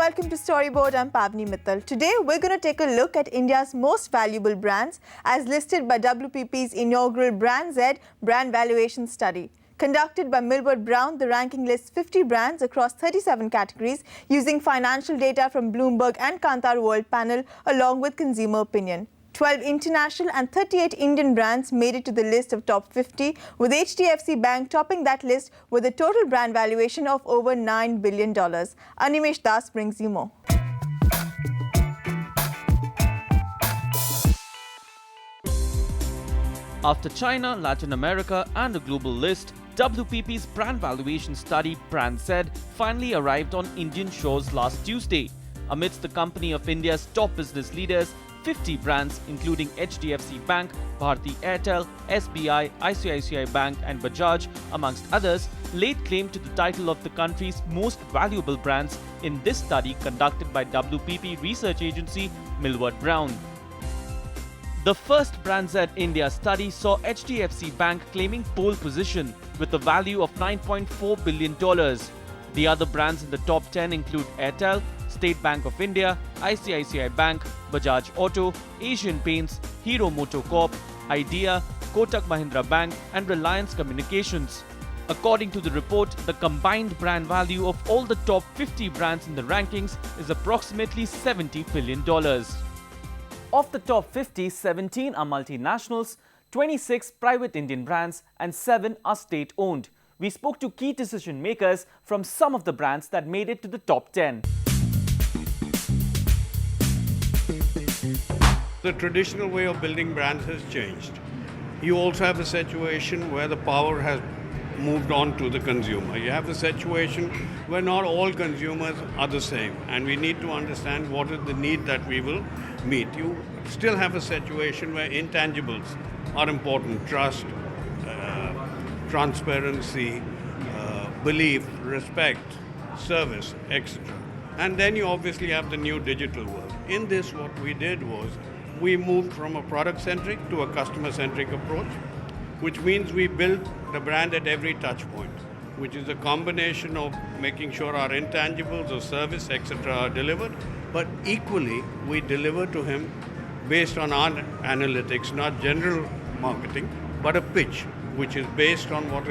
welcome to Storyboard. I'm Pavni Mittal. Today, we're going to take a look at India's most valuable brands as listed by WPP's inaugural BrandZ brand valuation study. Conducted by Millward Brown, the ranking lists 50 brands across 37 categories using financial data from Bloomberg and Kantar Worldpanel along with consumer opinion. 12 international and 38 Indian brands made it to the list of top 50, with HDFC Bank topping that list with a total brand valuation of over $9 billion. Animesh Das brings you more. After China, Latin America and a global list, WPP's brand valuation study BrandZ finally arrived on Indian shores last Tuesday. Amidst the company of India's top business leaders, 50 brands including HDFC Bank, Bharti Airtel, SBI, ICICI Bank and Bajaj, amongst others, laid claim to the title of the country's most valuable brands in this study conducted by WPP research agency Millward Brown. The first BrandZ India study saw HDFC Bank claiming pole position with a value of $9.4 billion. The other brands in the top 10 include Airtel, State Bank of India, ICICI Bank, Bajaj Auto, Asian Paints, Hero MotoCorp, Idea, Kotak Mahindra Bank and Reliance Communications. According to the report, the combined brand value of all the top 50 brands in the rankings is approximately $70 billion. Of the top 50, 17 are multinationals, 26 private Indian brands and 7 are state-owned. We spoke to key decision makers from some of the brands that made it to the top 10. The traditional way of building brands has changed. You also have a situation where the power has moved on to the consumer. You have a situation where not all consumers are the same, and we need to understand what is the need that we will meet. You still have a situation where intangibles are important: trust, transparency, belief, respect, service, etc. And then you obviously have the new digital world. In this, what we did was we moved from a product-centric to a customer-centric approach, which means we build the brand at every touch point, which is a combination of making sure our intangibles or service, etc. are delivered, but equally we deliver to him based on our analytics, not general marketing, but a pitch, which is based on what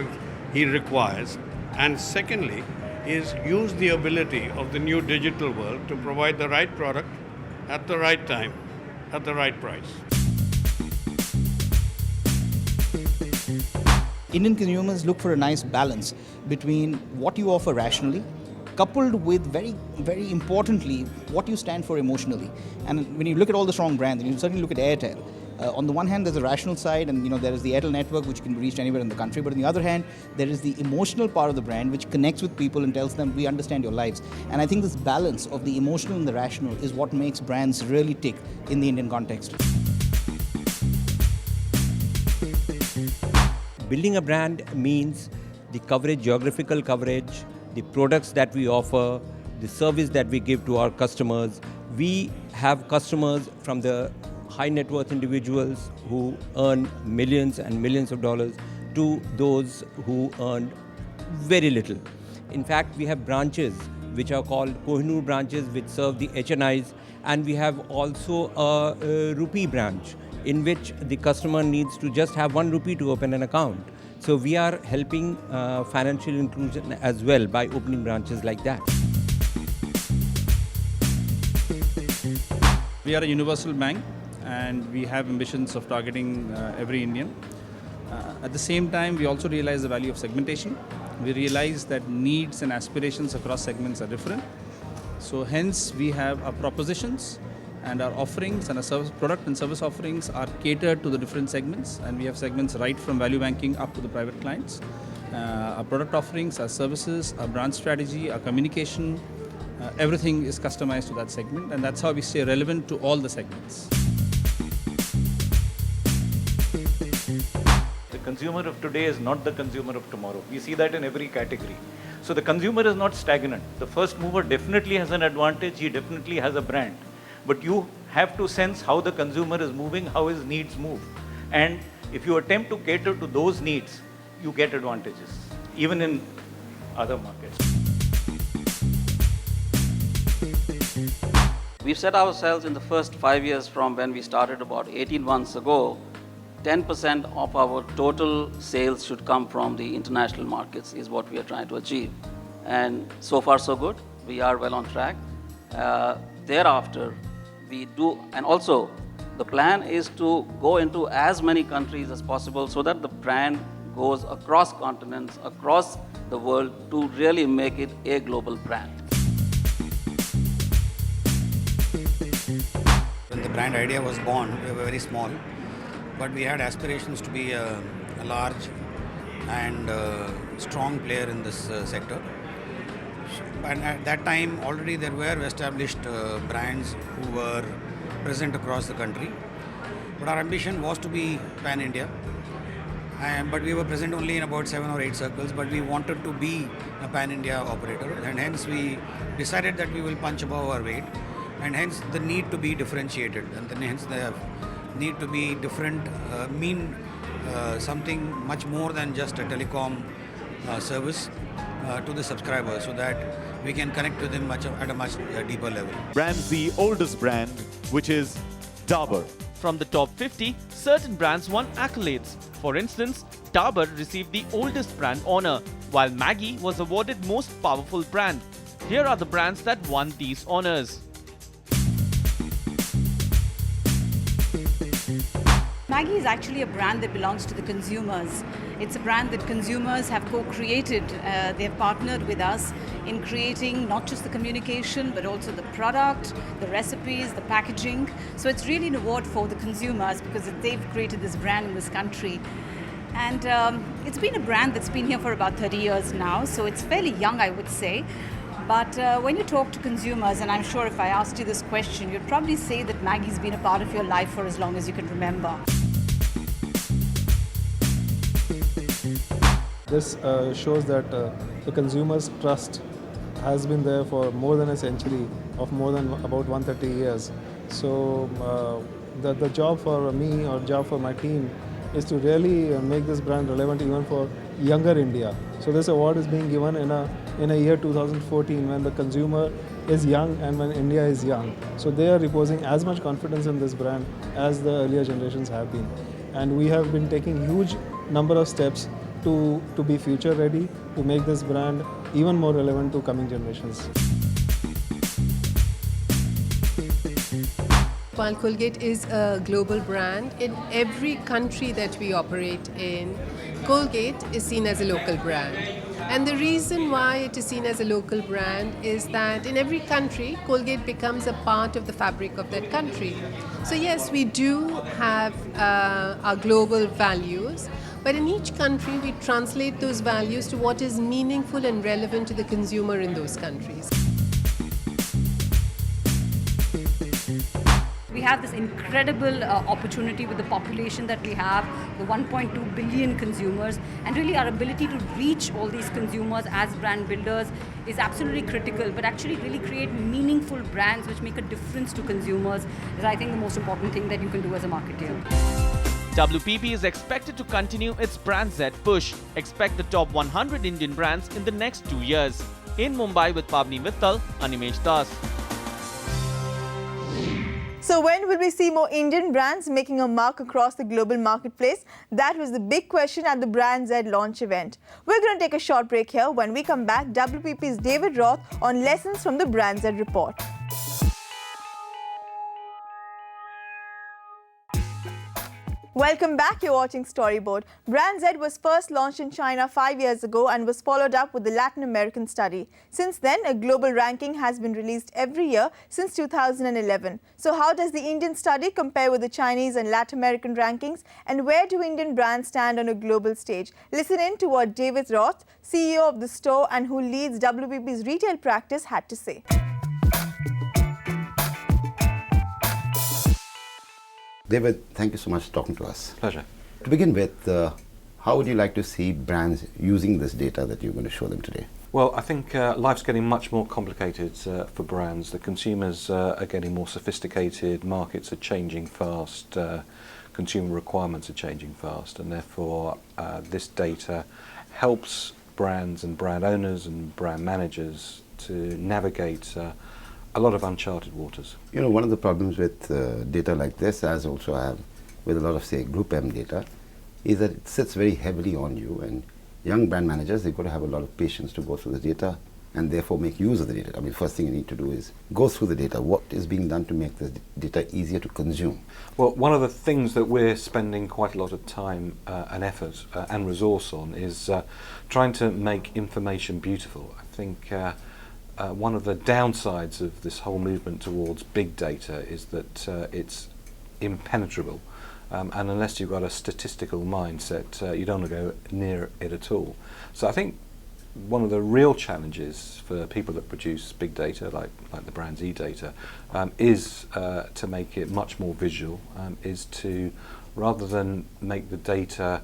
he requires. And secondly, is use the ability of the new digital world to provide the right product at the right time, at the right price. Indian consumers look for a nice balance between what you offer rationally, coupled with very, very importantly, what you stand for emotionally. And when you look at all the strong brands, and you certainly look at Airtel, on the one hand, there's a rational side, and there is the Airtel network, which can be reached anywhere in the country. But on the other hand, there is the emotional part of the brand, which connects with people and tells them, we understand your lives. And I think this balance of the emotional and the rational is what makes brands really tick in the Indian context. Building a brand means the coverage, geographical coverage, the products that we offer, the service that we give to our customers. We have customers from the high net worth individuals who earn millions and millions of dollars to those who earn very little. In fact, we have branches which are called Kohinoor branches, which serve the HNIs, and we have also a rupee branch in which the customer needs to just have 1 rupee to open an account. So we are helping financial inclusion as well by opening branches like that. We are a universal bank, and we have ambitions of targeting every Indian. At the same time, we also realize the value of segmentation. We realize that needs and aspirations across segments are different. So hence, we have our propositions and our offerings and our service, product and service offerings are catered to the different segments, and we have segments right from value banking up to the private clients. Our product offerings, our services, our brand strategy, our communication, everything is customized to that segment, and that's how we stay relevant to all the segments. The consumer of today is not the consumer of tomorrow. We see that in every category. So the consumer is not stagnant. The first mover definitely has an advantage, he definitely has a brand. But you have to sense how the consumer is moving, how his needs move. And if you attempt to cater to those needs, you get advantages, even in other markets. We've set ourselves in the first 5 years from when we started about 18 months ago, 10% of our total sales should come from the international markets is what we are trying to achieve. And so far so good, we are well on track. Thereafter, we do, and also the plan is to go into as many countries as possible so that the brand goes across continents, across the world to really make it a global brand. When the brand idea was born, we were very small, but we had aspirations to be a large and strong player in this sector. And at that time, already there were established brands who were present across the country. But our ambition was to be pan-India. But we were present only in about 7 or 8 circles, but we wanted to be a pan-India operator, and hence we decided that we will punch above our weight, and hence the need to be differentiated, and then hence the need to be different, something much more than just a telecom service to the subscriber, so that we can connect with them at a much deeper level. BrandZ oldest brand, which is Dabur. From the top 50, certain brands won accolades. For instance, Dabur received the oldest brand honor, while Maggi was awarded most powerful brand. Here are the brands that won these honors. Maggi is actually a brand that belongs to the consumers. It's a brand that consumers have co-created. They have partnered with us in creating not just the communication, but also the product, the recipes, the packaging. So it's really an award for the consumers because they've created this brand in this country. And it's been a brand that's been here for about 30 years now, so it's fairly young, I would say. But when you talk to consumers, and I'm sure if I asked you this question, you'd probably say that Maggi's been a part of your life for as long as you can remember. This shows that the consumer's trust has been there for more than a century, of more than about 130 years. So the job for me or job for my team is to really make this brand relevant even for younger India. So this award is being given in a year 2014 when the consumer is young and when India is young. So they are reposing as much confidence in this brand as the earlier generations have been. And we have been taking huge number of steps to be future ready, to make this brand even more relevant to coming generations. While Colgate is a global brand, in every country that we operate in, Colgate is seen as a local brand. And the reason why it is seen as a local brand is that in every country, Colgate becomes a part of the fabric of that country. So yes, we do have our global values, but in each country, we translate those values to what is meaningful and relevant to the consumer in those countries. We have this incredible opportunity with the population that we have, the 1.2 billion consumers, and really our ability to reach all these consumers as brand builders is absolutely critical, but actually really create meaningful brands which make a difference to consumers is, I think, the most important thing that you can do as a marketer. WPP is expected to continue its BrandZ push. Expect the top 100 Indian brands in the next 2 years. In Mumbai with Pavni Mittal, Animesh Das. So when will we see more Indian brands making a mark across the global marketplace? That was the big question at the BrandZ launch event. We're going to take a short break here. When we come back, WPP's David Roth on lessons from the BrandZ report. Welcome back, you're watching Storyboard. BrandZ was first launched in China 5 years ago and was followed up with the Latin American study. Since then, a global ranking has been released every year since 2011. So how does the Indian study compare with the Chinese and Latin American rankings? And where do Indian brands stand on a global stage? Listen in to what David Roth, CEO of the store and who leads WPP's retail practice, had to say. David, thank you so much for talking to us. Pleasure. To begin with, how would you like to see brands using this data that you're going to show them today? Well, I think life's getting much more complicated for brands. The consumers are getting more sophisticated, markets are changing fast, consumer requirements are changing fast, and therefore this data helps brands and brand owners and brand managers to navigate a lot of uncharted waters. You know, one of the problems with data like this, as also I have with a lot of, say, Group M data, is that it sits very heavily on you, and young brand managers, they've got to have a lot of patience to go through the data and therefore make use of the data. I mean, first thing you need to do is go through the data. What is being done to make the data easier to consume? Well, one of the things that we're spending quite a lot of time and effort and resource on is trying to make information beautiful. I think one of the downsides of this whole movement towards big data is that it's impenetrable. And unless you've got a statistical mindset, you don't want to go near it at all. So I think one of the real challenges for people that produce big data, like the BrandZ data, is to make it much more visual, is to, rather than make the data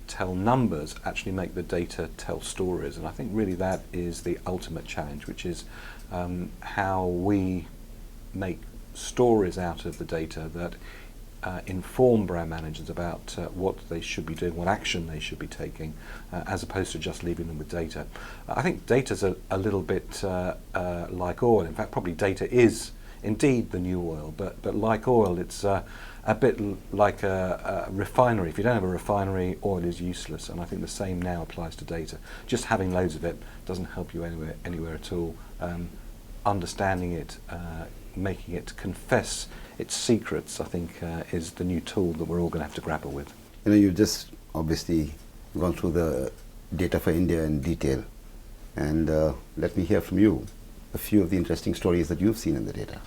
tell numbers, actually make the data tell stories. And I think really that is the ultimate challenge, which is how we make stories out of the data that inform brand managers about what they should be doing, what action they should be taking, as opposed to just leaving them with data. I think data's a little bit like oil. In fact, probably data is indeed the new oil, but like oil, it's a bit like a refinery. If you don't have a refinery, oil is useless, and I think the same now applies to data. Just having loads of it doesn't help you anywhere at all. Understanding it, making it confess its secrets, I think, is the new tool that we're all going to have to grapple with. You know, you've just obviously gone through the data for India in detail, and let me hear from you a few of the interesting stories that you've seen in the data.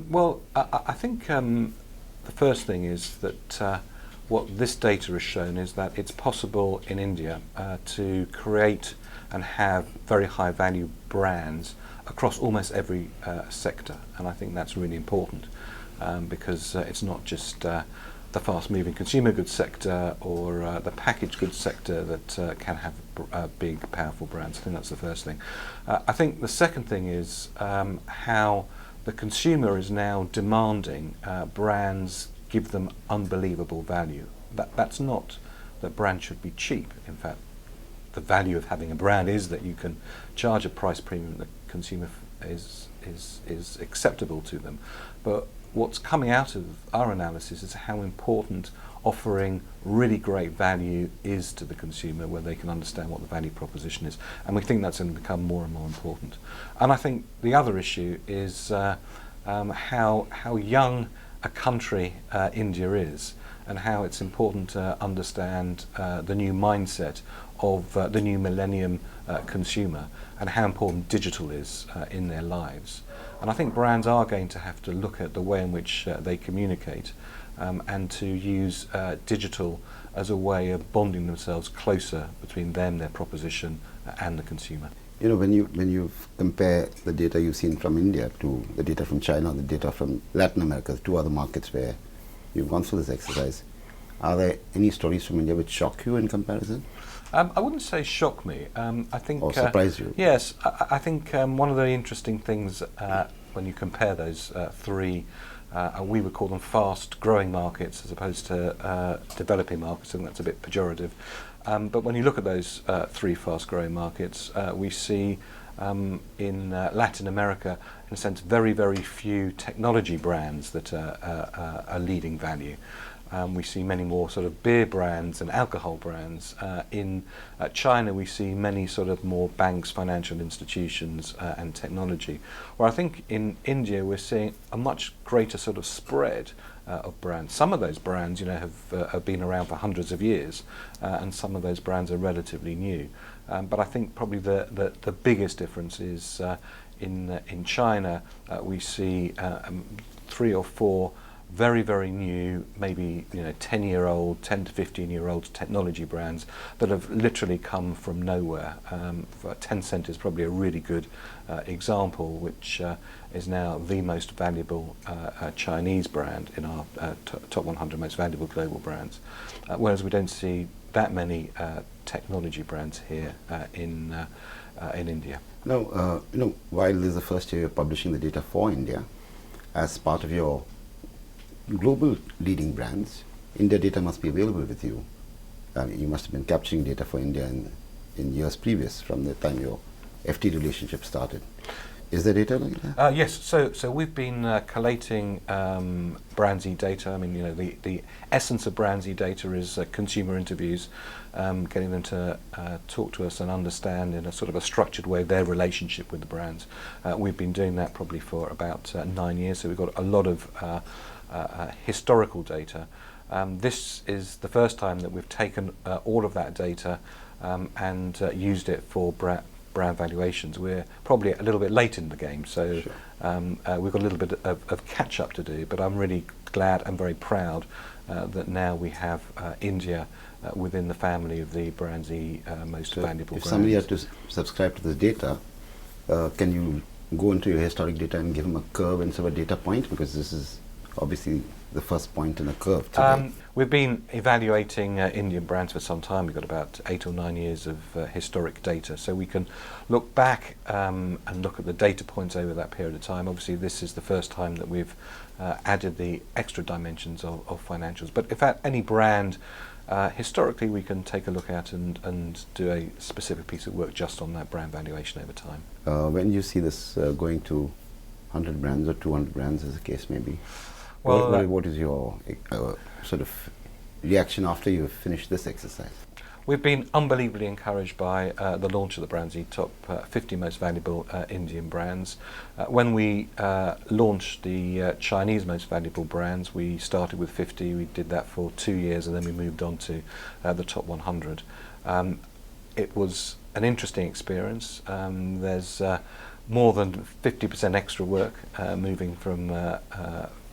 Well, I think the first thing is that what this data has shown is that it's possible in India to create and have very high value brands across almost every sector, and I think that's really important. Because it's not just the fast-moving consumer goods sector or the packaged goods sector that can have big, powerful brands. I think that's the first thing. I think the second thing is how the consumer is now demanding brands give them unbelievable value. That's not that brands should be cheap. In fact, the value of having a brand is that you can charge a price premium that consumer is acceptable to them. But what's coming out of our analysis is how important offering really great value is to the consumer, where they can understand what the value proposition is. And we think that's going to become more and more important. And I think the other issue is how young a country India is, and how it's important to understand the new mindset of the new millennium consumer, and how important digital is in their lives. And I think brands are going to have to look at the way in which they communicate and to use digital as a way of bonding themselves closer between them, their proposition, and the consumer. You know, when you compare the data you've seen from India to the data from China, the data from Latin America, the two other markets where you've gone through this exercise, are there any stories from India which shock you in comparison? I wouldn't say shock me. I think or surprise you? Yes, I think one of the interesting things when you compare those three, we would call them fast-growing markets as opposed to developing markets. I think that's a bit pejorative. But when you look at those three fast-growing markets, we see in Latin America, in a sense, very, very few technology brands that are leading value. We see many more sort of beer brands and alcohol brands. In China, we see many sort of more banks, financial institutions, and technology. Where I think in India, we're seeing a much greater sort of spread of brands. Some of those brands, you know, have been around for hundreds of years, and some of those brands are relatively new. But I think probably the biggest difference is in China, we see 3 or 4 very, very new, maybe 10-year-old, 10 to 15-year-old technology brands that have literally come from nowhere. Tencent is probably a really good example, which is now the most valuable Chinese brand in our top 100 most valuable global brands. Whereas we don't see that many technology brands here in India. Now, while this is the first year you're publishing the data for India, as part of your global leading brands, India data must be available with you. You must have been capturing data for India in years previous, from the time your FT relationship started. Is there data like that? Yes, so we've been collating BrandZ data. I mean, you know, the essence of BrandZ data is consumer interviews, getting them to talk to us and understand in a sort of a structured way their relationship with the brands. We've been doing that probably for about 9 years, so we've got a lot of historical data. This is the first time that we've taken all of that data and used it for brand valuations. We're probably a little bit late in the game, so Sure. We've got a little bit of catch up to do, but I'm really glad and very proud that now we have India within the family of the BrandZ most valuable if brands. somebody had to subscribe to this data, can you go into your historic data and give them a curve instead of a data point? Because this is obviously the first point in a curve today. We've been evaluating Indian brands for some time. We've got about 8 or 9 years of historic data, so we can look back and look at the data points over that period of time. Obviously, this is the first time that we've added the extra dimensions of financials. But if at any brand, historically, we can take a look at and do a specific piece of work just on that brand valuation over time. When you see this going to 100 brands or 200 brands, as the case may be, Well, what is your sort of reaction after you've finished this exercise? We've been unbelievably encouraged by the launch of the BrandZ top 50 most valuable Indian brands. When we launched the Chinese most valuable brands, we started with 50. We did that for 2 years, and then we moved on to the top 100. It was an interesting experience. There's more than 50% extra work moving from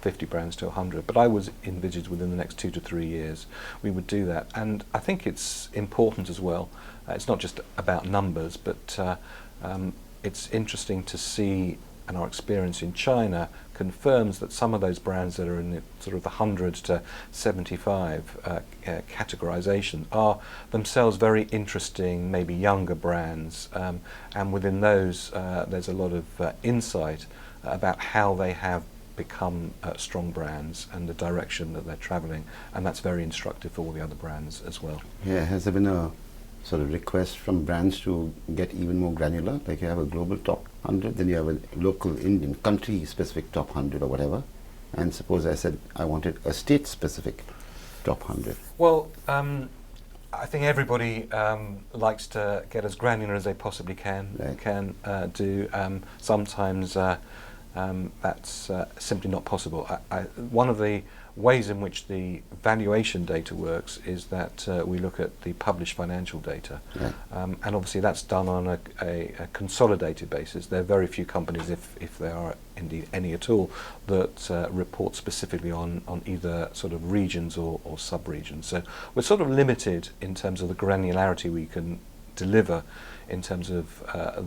50 brands to 100, but I was envisaged within the next 2 to 3 years we would do that. And I think it's important as well. It's not just about numbers, but it's interesting to see, and our experience in China confirms that some of those brands that are in the sort of the 100 to 75 categorization are themselves very interesting, maybe younger brands, and within those there's a lot of insight about how they have become strong brands and the direction that they're traveling, and that's very instructive for all the other brands as well. Yeah, has there been a sort of request from brands to get even more granular? Like you have a global top 100, then you have a local Indian country-specific top 100 or whatever, and suppose I said I wanted a state-specific top 100. Well, I think everybody likes to get as granular as they possibly can do. Sometimes that's simply not possible. One of the ways in which the valuation data works is that we look at the published financial data, and obviously that's done on a consolidated basis. There are very few companies, if there are indeed any at all, that report specifically on either sort of regions or sub-regions. So we're sort of limited in terms of the granularity we can deliver in terms of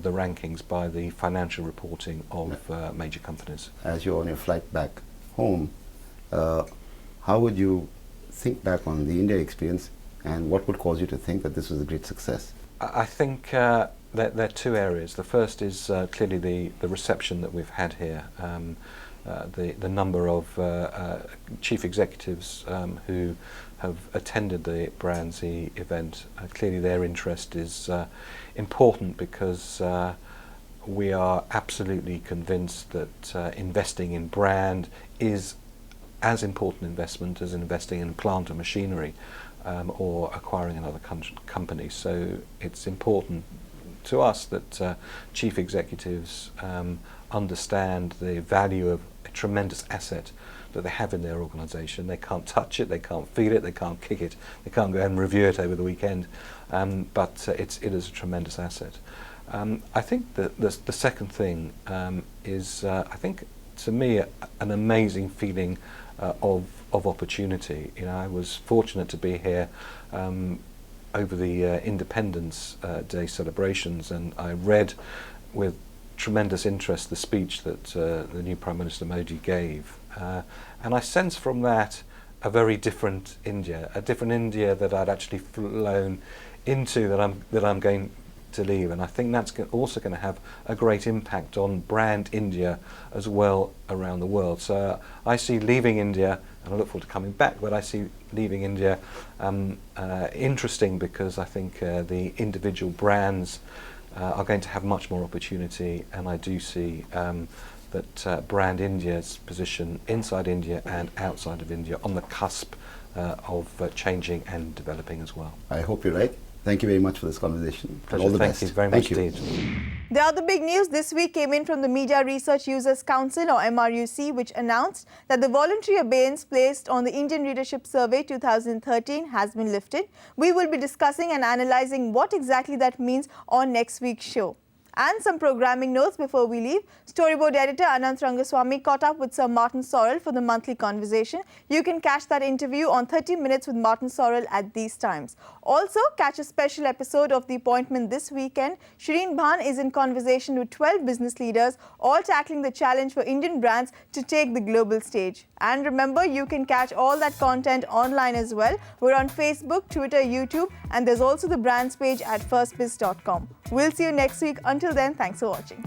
the rankings by the financial reporting of major companies. As you're on your flight back home, how would you think back on the India experience, and what would cause you to think that this was a great success? I think there are two areas. The first is clearly the reception that we've had here. The number of chief executives who have attended the BrandZ event, clearly their interest is important, because we are absolutely convinced that investing in brand is as important investment as investing in plant and machinery or acquiring another company. So it's important to us that chief executives understand the value of a tremendous asset that they have in their organisation. They can't touch it, they can't feel it, they can't kick it, they can't go and review it over the weekend, but it is a tremendous asset. I think that the second thing is, I think to me, an amazing feeling of opportunity. You know, I was fortunate to be here over the Independence Day celebrations, and I read with tremendous interest the speech that the new Prime Minister Modi gave, and I sense from that a very different India, a different India that I'd actually flown into, that I'm going to leave, and I think that's also going to have a great impact on brand India as well around the world. So I see leaving India, and I look forward to coming back, but I see leaving India interesting, because I think the individual brands are going to have much more opportunity, and I do see that Brand India's position inside India and outside of India on the cusp of changing and developing as well. I hope you're right. Thank you very much for this conversation. Pleasure. All the Thank best. you very much indeed. The other big news this week came in from the Media Research Users Council, or MRUC, which announced that the voluntary abeyance placed on the Indian Readership Survey 2013 has been lifted. We will be discussing and analysing what exactly that means on next week's show. And some programming notes before we leave. Storyboard editor Anant Rangaswamy caught up with Sir Martin Sorrell for the monthly conversation. You can catch that interview on 30 Minutes with Martin Sorrell at these times. Also, catch a special episode of The Appointment this weekend. Shireen Bhan is in conversation with 12 business leaders, all tackling the challenge for Indian brands to take the global stage. And remember, you can catch all that content online as well. We're on Facebook, Twitter, YouTube, and there's also the brands page at firstbiz.com. We'll see you next week. Until then, thanks for watching.